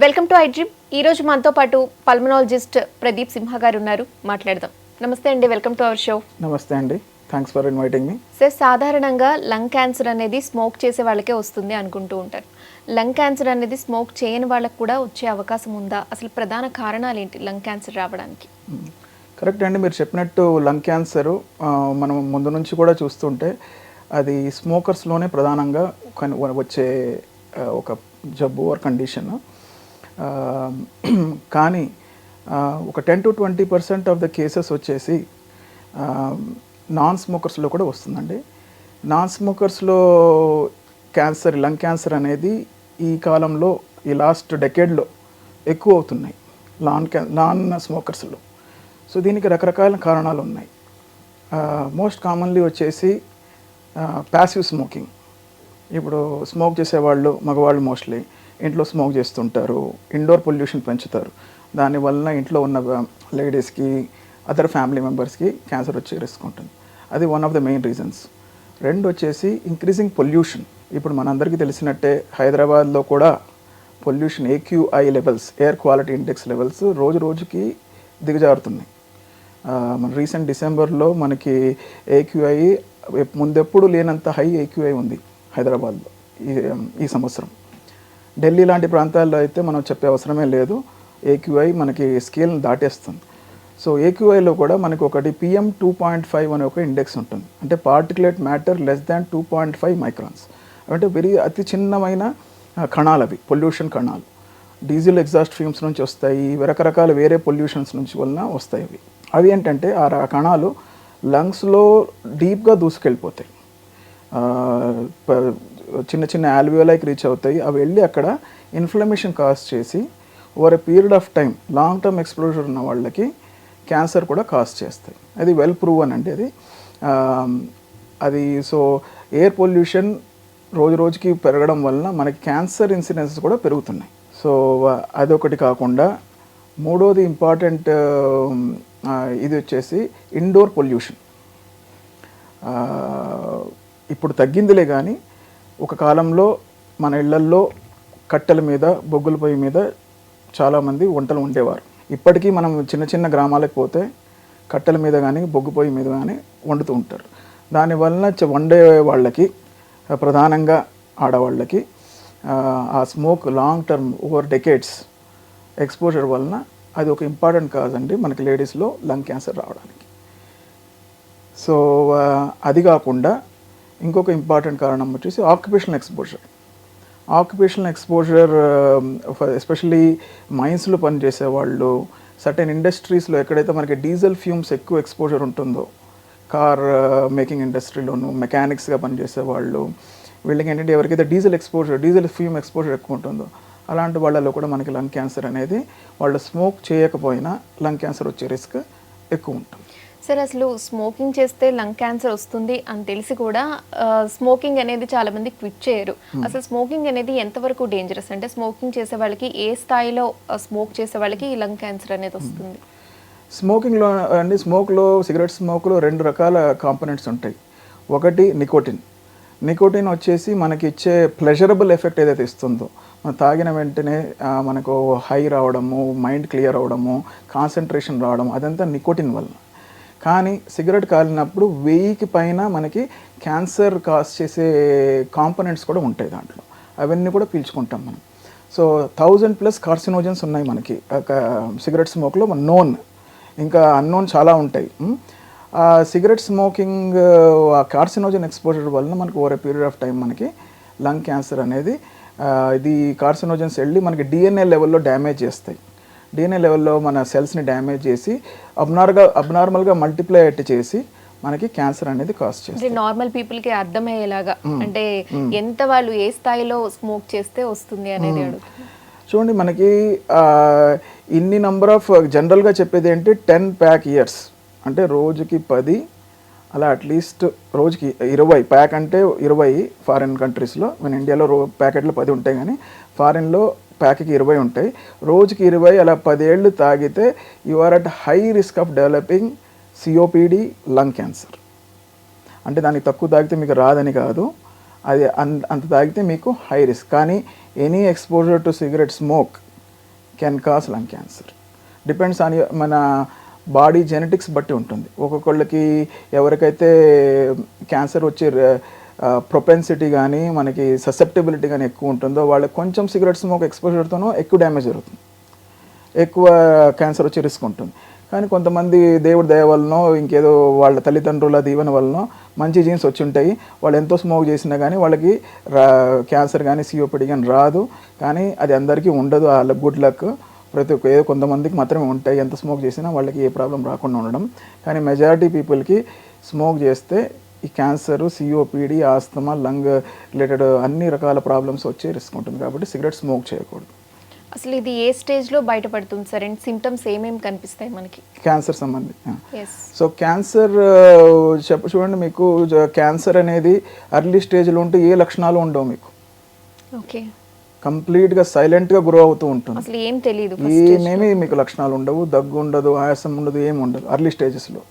Welcome to iDream. ఈ రోజు మనతో పాటు పల్మనాలజిస్ట్ ప్రదీప్ సింహ గారు ఉన్నారు, మాట్లాడదాం. నమస్తే అండి, వెల్కమ్ టు అవర్ షో. నమస్తే అండి, thanks for inviting me. Sir, సాధారణంగా లంగ్ క్యాన్సర్ అనేది స్మోక్ చేసే వాళ్ళకే వస్తుంది అనుకుంటూ ఉంటారు. లంగ్ క్యాన్సర్ అనేది స్మోక్ చేయని వాళ్ళకు కూడా వచ్చే అవకాశం ఉందా? అసలు ప్రధాన కారణాలు ఏంటి లంగ్ క్యాన్సర్ రావడానికి? కరెక్ట్ అండి, మీరు చెప్పినట్టు లంగ్ క్యాన్సరు మనం ముందు నుంచి కూడా చూస్తుంటే అది స్మోకర్స్లోనే ప్రధానంగా వచ్చే ఒక జబ్బు ఆర్ కండిషన్. కానీ ఒక 10 to 20% ఆఫ్ ద కేసెస్ వచ్చేసి నాన్ స్మోకర్స్లో కూడా వస్తుందండి. నాన్ స్మోకర్స్లో క్యాన్సర్, లంగ్ క్యాన్సర్ అనేది ఈ కాలంలో, ఈ లాస్ట్ డెకేడ్లో ఎక్కువ అవుతున్నాయి నాన్ స్మోకర్స్లో. సో దీనికి రకరకాల కారణాలు ఉన్నాయి. మోస్ట్ కామన్లీ వచ్చేసి ప్యాసివ్ స్మోకింగ్. ఇప్పుడు స్మోక్ చేసేవాళ్ళు మగవాళ్ళు మోస్ట్లీ ఇంట్లో స్మోక్ చేస్తుంటారు, ఇండోర్ పొల్యూషన్ పెంచుతారు. దానివల్ల ఇంట్లో ఉన్న లేడీస్కి, అదర్ ఫ్యామిలీ మెంబర్స్కి క్యాన్సర్ వచ్చే రిస్క్ ఉంటుంది. అది one of the main reasons. రెండు వచ్చేసి ఇంక్రీజింగ్ పొల్యూషన్. ఇప్పుడు మనందరికీ తెలిసినట్టే హైదరాబాద్లో కూడా pollution AQI levels, air quality index levels రోజు రోజుకి దిగజారుతున్నాయి. మన రీసెంట్ డిసెంబర్లో మనకి AQI ముందెప్పుడు లేనంత హై AQI ఉంది హైదరాబాద్లో ఈ సంవత్సరం. ఢిల్లీ లాంటి ప్రాంతాల్లో అయితే మనం చెప్పే అవసరమే లేదు, AQI మనకి స్కేల్ని దాటేస్తుంది. సో AQIలో కూడా మనకి ఒకటి PM2.5 అనే ఒక ఇండెక్స్ ఉంటుంది. అంటే particulate matter less than 2.5 microns. అంటే అతి చిన్నమైన కణాలు అవి, పొల్యూషన్ కణాలు. డీజిల్ ఎగ్జాస్ట్ ఫ్యూమ్స్ నుంచి వస్తాయి, రకరకాల వేరే పొల్యూషన్స్ నుంచి వలన వస్తాయి. అవి ఏంటంటే ఆ కణాలు లంగ్స్లో డీప్గా దూసుకెళ్ళిపోతాయి, చిన్న చిన్న ఆల్వియోలైకి రీచ్ అవుతాయి. అవి వెళ్ళి అక్కడ ఇన్ఫ్లమేషన్ కాజ్ చేసి over a period of time long term exposure ఉన్న వాళ్ళకి క్యాన్సర్ కూడా కాజ్ చేస్తాయి. అది వెల్ ప్రూవన్ అండి అది. సో ఎయిర్ పొల్యూషన్ రోజు రోజుకి పెరగడం వలన మనకి క్యాన్సర్ ఇన్సిడెన్సెస్ కూడా పెరుగుతున్నాయి. సో అదొకటి కాకుండా మూడోది ఇంపార్టెంట్ ఇది వచ్చేసి ఇండోర్ పొల్యూషన్. ఇప్పుడు తగ్గిందిలే కానీ ఒక కాలంలో మన ఇళ్లల్లో కట్టెల మీద, బొగ్గుల పొయ్యి మీద చాలామంది వంటలు ఉండేవారు. ఇప్పటికీ మనం చిన్న చిన్న గ్రామాలకు పోతే కట్టెల మీద కానీ, బొగ్గు పొయ్యి మీద కానీ వండుతూ ఉంటారు. దానివల్ల వండే వాళ్ళకి, ప్రధానంగా ఆడవాళ్ళకి, ఆ smoke long term over decades exposure వలన అది ఒక ఇంపార్టెంట్ కాజ్ అండి మనకి లేడీస్లో లంగ్ క్యాన్సర్ రావడానికి. సో అది కాకుండా ఇంకొక ఇంపార్టెంట్ కారణం వచ్చేసి occupational exposure. Occupational exposure especially మైన్స్లో పనిచేసే వాళ్ళు, సర్టెన్ ఇండస్ట్రీస్లో ఎక్కడైతే మనకి డీజిల్ ఫ్యూమ్స్ ఎక్కువ ఎక్స్పోజర్ ఉంటుందో, కార్ మేకింగ్ ఇండస్ట్రీలోను మెకానిక్స్గా పనిచేసే వాళ్ళు, వీళ్ళకి ఏంటంటే ఎవరికైతే డీజిల్ ఫ్యూమ్ ఎక్స్పోజర్ ఎక్కువ ఉంటుందో అలాంటి వాళ్ళలో కూడా మనకి లంగ్ క్యాన్సర్ అనేది, వాళ్ళు స్మోక్ చేయకపోయినా లంగ్ క్యాన్సర్ వచ్చే రిస్క్ ఎక్కువ ఉంటుంది. సార్, అసలు స్మోకింగ్ చేస్తే లంగ్ క్యాన్సర్ వస్తుంది అని తెలిసి కూడా స్మోకింగ్ అనేది చాలా మంది క్విట్ చేయరు. అసలు స్మోకింగ్ అనేది ఎంతవరకు డేంజరస్? అంటే స్మోకింగ్ చేసే వాళ్ళకి ఏ స్థాయిలో స్మోక్ చేసే వాళ్ళకి ఈ లంగ్ క్యాన్సర్ అనేది వస్తుంది? స్మోకింగ్లో అండి, సిగరెట్ స్మోక్లో 2 రకాల కాంపోనెంట్స్ ఉంటాయి. ఒకటి నికోటిన్ వచ్చేసి మనకి ఇచ్చే ప్లెజరబుల్ ఎఫెక్ట్ ఏదైతే ఇస్తుందో, మనం తాగిన వెంటనే మనకు హై రావడము, మైండ్ క్లియర్ అవ్వడము, కాన్సన్ట్రేషన్ రావడం, అదంతా నికోటిన్ వల్ల. కానీ సిగరెట్ కాలినప్పుడు 1000కి పైన మనకి క్యాన్సర్ కాజ్ చేసే కాంపోనెంట్స్ కూడా ఉంటాయి దాంట్లో. అవన్నీ కూడా పీల్చుకుంటాం మనం. సో 1000+ కార్సినోజన్స్ ఉన్నాయి మనకి సిగరెట్ స్మోక్లో, నోన్, ఇంకా అన్నోన్ చాలా ఉంటాయి. సిగరెట్ స్మోకింగ్ కార్సినోజన్ ఎక్స్పోజర్ వలన మనకు over a period of time మనకి లంగ్ క్యాన్సర్ అనేది, ఇది కార్సినోజన్స్ వెళ్ళి మనకి DNA లెవెల్లో డ్యామేజ్ చేస్తాయి. DNA లెవెల్లో మన సెల్స్ని డ్యామేజ్ చేసి అబ్నార్మల్గా మల్టిప్లై చేసి మనకి క్యాన్సర్ అనేది కాజ్ చేస్తుంది. నార్మల్ పీపుల్కి అర్థమయ్యేలాగా, అంటే ఎంత వాళ్ళు ఏ స్థాయిలో స్మోక్ చేస్తే వస్తుంది అనేది అడుగుతుంది. చూడండి, మనకి ఇన్ని నంబర్ ఆఫ్, జనరల్గా చెప్పేది ఏంటి 10 ప్యాక్ ఇయర్స్, అంటే రోజుకి 10, అలా అట్లీస్ట్ రోజుకి 20 ప్యాక్, అంటే 20 ఫారిన్ కంట్రీస్లో. మన ఇండియాలో ప్యాకెట్లో 10 ఉంటాయి, కానీ ఫారిన్లో ప్యాక్కి 20 ఉంటాయి. రోజుకి 20 అలా 10 ఏళ్ళు తాగితే you are at high risk of developing COPD, lung cancer. అంటే దానికి తక్కువ తాగితే మీకు రాదని కాదు, అది అంత తాగితే మీకు హై రిస్క్. కానీ any exposure to cigarette smoke can cause lung cancer. Depends on మన బాడీ జెనెటిక్స్ బట్టి ఉంటుంది. ఒక్కొక్కళ్ళకి ఎవరికైతే క్యాన్సర్ వచ్చే ప్రొపెన్సిటీ కానీ మనకి ససెప్టబిలిటీ కానీ ఎక్కువ ఉంటుందో వాళ్ళకి కొంచెం సిగరెట్ స్మోక్ ఎక్స్పోజర్తోనో ఎక్కువ డ్యామేజ్ జరుగుతుంది, ఎక్కువ క్యాన్సర్ వచ్చే రిస్క్ ఉంటుంది. కానీ కొంతమంది దేవుడి దయ వలనో ఇంకేదో వాళ్ళ తల్లిదండ్రుల దీవెన వలనో మంచి జీన్స్ వచ్చి ఉంటాయి, వాళ్ళు ఎంతో స్మోక్ చేసినా కానీ వాళ్ళకి క్యాన్సర్ కానీ సిఓపిడి కానీ రాదు. కానీ అది అందరికీ ఉండదు, వాళ్ళ గుడ్ లక్. ప్రతి ఒక్క ఏదో కొంతమందికి మాత్రమే ఉంటాయి, ఎంత స్మోక్ చేసినా వాళ్ళకి ఏ ప్రాబ్లం రాకుండా ఉండడం. కానీ మెజారిటీ పీపుల్కి స్మోక్ చేస్తే ఈ cancer, COPD, asthma, lung related అన్ని రకాల ప్రాబ్లమ్స్ వచ్చే రిస్క్ ఉంటుంది. కాబట్టి సిగరెట్ స్మోక్ చేయకూడదు. అసలు ఇది ఏ స్టేజ్లో బయటపడుతుంది సార్ అండ్ సిమ్టమ్స్ ఏమేమి కనిపిస్తాయి మనకి క్యాన్సర్ సంబంధి? Yes. సో క్యాన్సర్ చూడండి, మీకు క్యాన్సర్ అనేది అర్లీ స్టేజ్లో ఉంటే ఏ లక్షణాలు ఉండవు, మీకు ఓకే కంప్లీట్గా సైలెంట్గా గ్రో అవుతూ ఉంటుంది. అసలు ఏం తెలియదు, ఏమేమి మీకు లక్షణాలు ఉండవు, దగ్గు ఉండదు, ఆయాసం ఉండదు, ఏమి ఉండదు అర్లీ స్టేజెస్లో.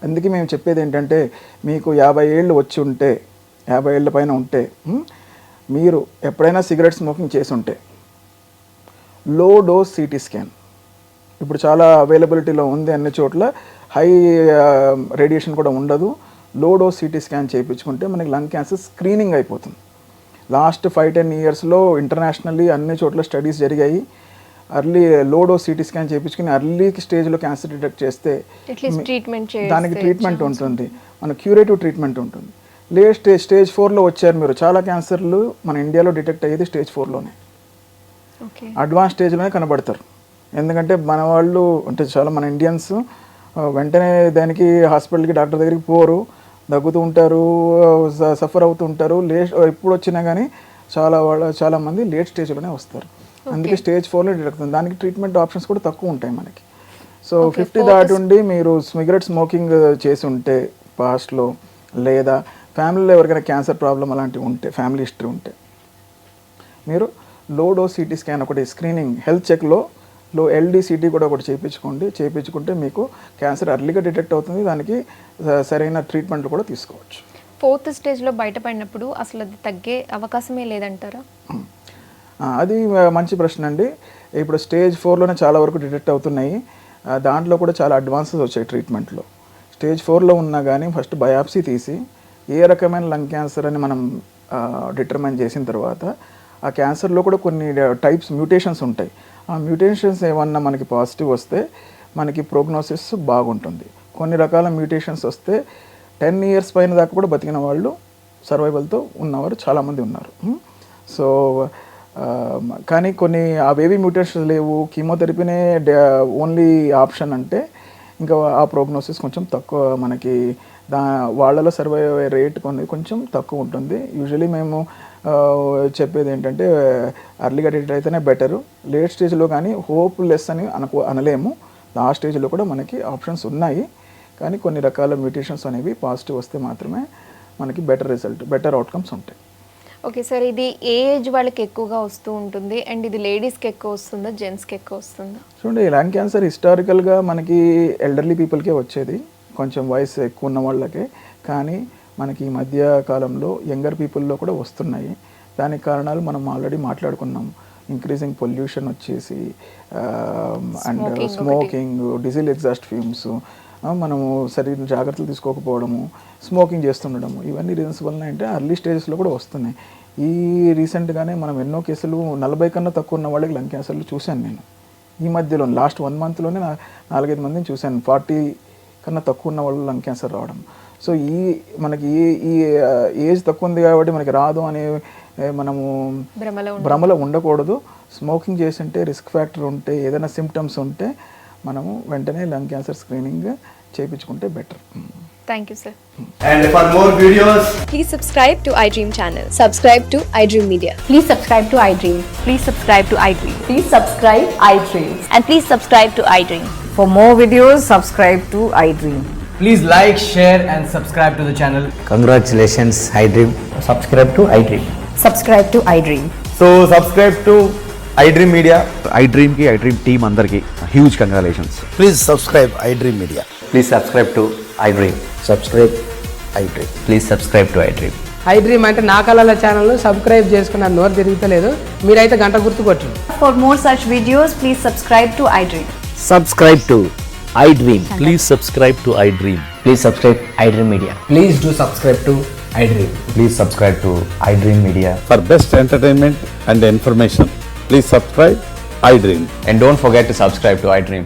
అందుకే మేము చెప్పేది ఏంటంటే, మీకు 50 ఏళ్ళు వచ్చి ఉంటే, 50 ఏళ్ళ పైన ఉంటే, మీరు ఎప్పుడైనా సిగరెట్ స్మోకింగ్ చేసి ఉంటే లో డోస్ సిటీ స్కాన్ ఇప్పుడు చాలా అవైలబిలిటీలో ఉంది అన్ని చోట్ల, హై రేడియేషన్ కూడా ఉండదు. లో డోస్ సిటీ స్కాన్ చేయించుకుంటే మనకి లంగ్ క్యాన్సర్ స్క్రీనింగ్ అయిపోతుంది. లాస్ట్ 5-10 ఇయర్స్లో ఇంటర్నేషనల్లీ అన్ని చోట్ల స్టడీస్ జరిగాయి. Early low dose CT scan చేయించుకుని అర్లీ స్టేజ్లో క్యాన్సర్ డిటెక్ట్ చేస్తే దానికి ట్రీట్మెంట్ ఉంటుంది, మన క్యూరేటివ్ ట్రీట్మెంట్ ఉంటుంది. లేట్ స్టేజ్ 4లో వచ్చారు మీరు, చాలా క్యాన్సర్లు మన ఇండియాలో డిటెక్ట్ అయ్యేది స్టేజ్ 4లోనే, అడ్వాన్స్ స్టేజ్లోనే కనబడతారు. ఎందుకంటే మన వాళ్ళు అంటే చాలా మన ఇండియన్స్ వెంటనే దానికి హాస్పిటల్కి డాక్టర్ దగ్గరికి పోరు, దగ్గుతూ ఉంటారు, సఫర్ అవుతూ ఉంటారు. ఎప్పుడు వచ్చినా కానీ చాలామంది లేట్ స్టేజ్లోనే వస్తారు. అందుకే స్టేజ్ 4లో డిటెక్ట్ అవుతుంది. దానికి ట్రీట్మెంట్ ఆప్షన్స్ కూడా తక్కువ ఉంటాయి మనకి. సో 50 దాటి ఉండి మీరు సిగరెట్ స్మోకింగ్ చేసి ఉంటే పాస్ట్లో, లేదా ఫ్యామిలీలో ఎవరికైనా క్యాన్సర్ ప్రాబ్లం అలాంటివి ఉంటే, ఫ్యామిలీ హిస్టరీ ఉంటే, మీరు లో డోస్ సిటీ స్కాన్ ఒకటి స్క్రీనింగ్ హెల్త్ చెక్లో LDCT కూడా ఒకటి చేయించుకుంటే మీకు క్యాన్సర్ అర్లీగా డిటెక్ట్ అవుతుంది. దానికి సరైన ట్రీట్మెంట్ కూడా తీసుకోవచ్చు. 4th స్టేజ్లో బయటపడినప్పుడు అసలు అది తగ్గే అవకాశమే లేదంటారా? అది మంచి ప్రశ్న అండి. ఇప్పుడు స్టేజ్ 4లోనే చాలా వరకు డిటెక్ట్ అవుతున్నాయి. దాంట్లో కూడా చాలా అడ్వాన్సెస్ వచ్చాయి ట్రీట్మెంట్లో. స్టేజ్ 4లో ఉన్నా కానీ ఫస్ట్ బయాప్సీ తీసి ఏ రకమైన లంగ్ క్యాన్సర్ అని మనం డిటర్మైన్ చేసిన తర్వాత, ఆ క్యాన్సర్లో కూడా కొన్ని టైప్స్ మ్యూటేషన్స్ ఉంటాయి. ఆ మ్యూటేషన్స్ ఏమన్నా మనకి పాజిటివ్ వస్తే మనకి ప్రోగ్నోసిస్ బాగుంటుంది. కొన్ని రకాల మ్యూటేషన్స్ వస్తే 10 years పైన దాకా కూడా బతికిన వాళ్ళు, సర్వైవల్తో ఉన్నవారు చాలామంది ఉన్నారు. సో కానీ కొన్ని అవేవి మ్యూటేషన్స్ లేవు, కీమోథెరపీనే ఓన్లీ ఆప్షన్ అంటే ఇంకా ఆ ప్రోగ్నోసిస్ కొంచెం తక్కువ, మనకి వాళ్ళలో సర్వైవ్ అయ్యే రేట్ కొంచెం తక్కువ ఉంటుంది. యూజువలీ మేము చెప్పేది ఏంటంటే అర్లీగా డిటెక్ట్ అయితేనే బెటరు. లేట్ స్టేజ్లో కానీ హోప్ లెస్ అని అనలేము. ఆ స్టేజ్లో కూడా మనకి ఆప్షన్స్ ఉన్నాయి. కానీ కొన్ని రకాల మ్యూటేషన్స్ అనేవి పాజిటివ్ వస్తే మాత్రమే మనకి బెటర్ అవుట్కమ్స్ ఉంటాయి. ఓకే సార్, ఇది ఏ ఏజ్ వాళ్ళకి ఎక్కువగా వస్తూ ఉంటుంది అండ్ ఇది లేడీస్కి ఎక్కువ వస్తుందా, జెంట్స్కి ఎక్కువ వస్తుందా? చూడండి, లంగ్ క్యాన్సర్ హిస్టారికల్గా మనకి ఎల్డర్లీ పీపుల్కే వచ్చేది, కొంచెం వయసు ఎక్కువ ఉన్న వాళ్ళకే. కానీ మనకి ఈ మధ్య కాలంలో యంగర్ పీపుల్లో కూడా వస్తున్నాయి. దానికి కారణాలు మనం ఆల్రెడీ మాట్లాడుకున్నాం. ఇంక్రీజింగ్ పొల్యూషన్ వచ్చేసి, and smoking, diesel exhaust fumes, మనము సరైన జాగ్రత్తలు తీసుకోకపోవడము, స్మోకింగ్ చేస్తుండడము, ఇవన్నీ రీజన్స్ వలన అంటే అర్లీ స్టేజెస్లో కూడా వస్తున్నాయి. ఈ రీసెంట్గానే మనం ఎన్నో కేసులు 40 కన్నా తక్కువ ఉన్న వాళ్ళకి లంగ్ క్యాన్సర్లు చూశాను నేను. ఈ మధ్యలో లాస్ట్ 1 monthలోనే 4-5 మందిని చూశాను 40 కన్నా తక్కువ ఉన్న వాళ్ళు లంగ్ క్యాన్సర్ రావడం. సో మనకి ఈ ఏజ్ తక్కువ ఉంది కాబట్టి మనకి రాదు అనే మనము భ్రమలో ఉండకూడదు. స్మోకింగ్ చేస్తుంటే, రిస్క్ ఫ్యాక్టర్ ఉంటే, ఏదైనా సిమ్టమ్స్ ఉంటే మనము వెంటనే లంగ్ క్యాన్సర్ స్క్రీనింగ్ చేయించుకుంటే better. Thank you, sir. And for more videos, please subscribe to iDream channel. Subscribe to iDream Media. Please subscribe to iDream. Please subscribe to iDream. Please subscribe iDream. And please subscribe to iDream. For more videos, subscribe to iDream. please like, share and subscribe to the channel. Congratulations, iDream. Subscribe to iDream. Subscribe to iDream. So subscribe to iDream Media. iDream team andarki huge congratulations. Please subscribe iDream Media. Please subscribe to iDream. Subscribe iDream. Please subscribe to iDream. I dream అంటే నా కళల ఛానల్ను subscribe చేసుకున్న నోరు తిరుగుతలేదు, మీరైతే గంట గుర్తు కొట్టండి. For more such videos, please subscribe to iDream. Subscribe to iDream. Please subscribe to iDream. Please subscribe iDream Media. Please do subscribe to I dream. Please subscribe to iDream Media. For best entertainment and information, please subscribe iDream. And don't forget to subscribe to iDream.